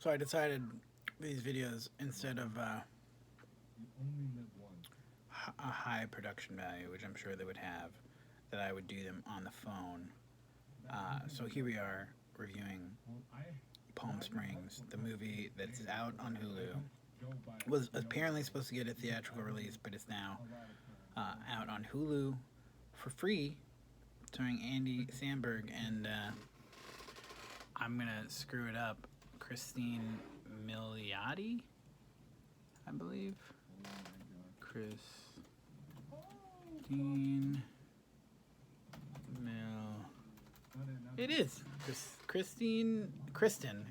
So I decided these videos, instead of a high production value, which I'm sure they would have, that I would do them on the phone. So here we are reviewing Palm Springs, the movie that's out on Hulu. Was apparently supposed to get a theatrical release, but it's now out on Hulu for free, starring Andy Samberg and I'm gonna screw it up, Cristin Milioti, I believe. Cristin Mil. It is Cristin.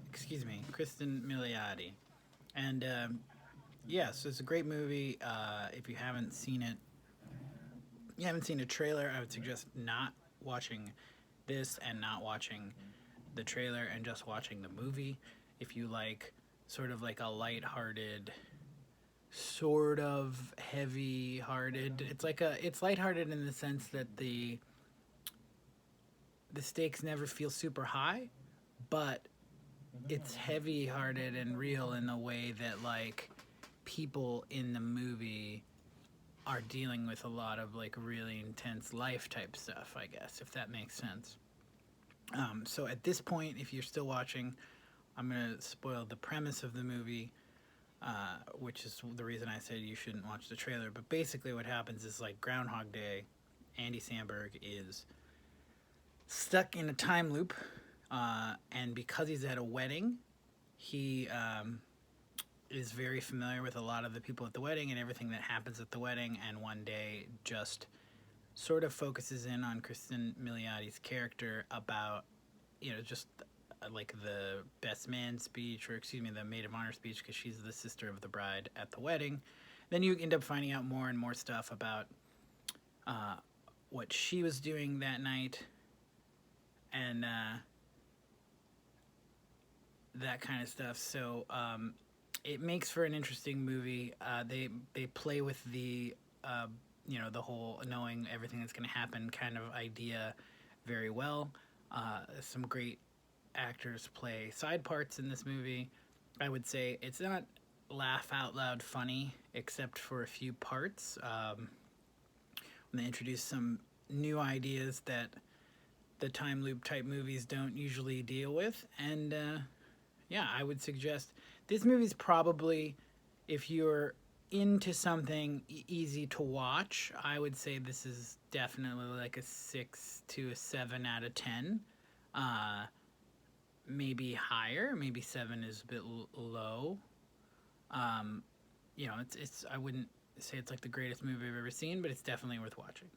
Excuse me, Cristin Milioti, and yeah, so it's a great movie. If you haven't seen it, you haven't seen a trailer, I would suggest not watching this and not watching the trailer and just watching the movie. If you like sort of like a lighthearted, sort of heavy-hearted, it's lighthearted in the sense that the stakes never feel super high, but it's heavy-hearted and real in the way that like people in the movie are dealing with a lot of like really intense life type stuff, I guess, if that makes sense. So at this point, if you're still watching, I'm going to spoil the premise of the movie, which is the reason I said you shouldn't watch the trailer. But basically what happens is, like Groundhog Day, Andy Samberg is stuck in a time loop, and because he's at a wedding, he is very familiar with a lot of the people at the wedding and everything that happens at the wedding, and one day just sort of focuses in on Cristin Milioti's character about, just like the best man speech, or excuse me, the maid of honor speech, because she's the sister of the bride at the wedding. Then you end up finding out more and more stuff about what she was doing that night, and that kind of stuff. So it makes for an interesting movie. They play with the the whole knowing everything that's going to happen kind of idea very well. Some great actors play side parts in this movie. I would say it's not laugh out loud funny, except for a few parts when they introduce some new ideas that the time loop type movies don't usually deal with. And yeah, I would suggest this movie's probably, if you're into something easy to watch, I would say this is definitely like a 6 to a 7 out of 10. Maybe higher, maybe 7 is a bit low. It's I wouldn't say it's like the greatest movie I've ever seen, but it's definitely worth watching.